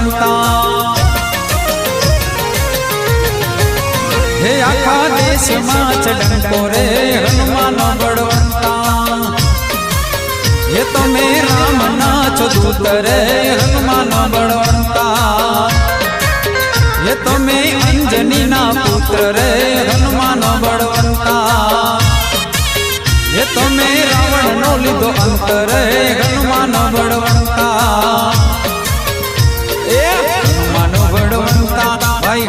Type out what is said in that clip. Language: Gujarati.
બળવંતા હે આખા દેશમાં ચડંકો રે હનુમાન બળવંતા હે તમે રામના છો દૂત રે હનુમાન બળવંતા હે તમે અંજનીના પુત્ર રે હનુમાન બળવંતા હે તમે રાવણનો લીધો અંત રે હનુમાન બળવંતા એ હનુમાન બળવંતા ભાઈ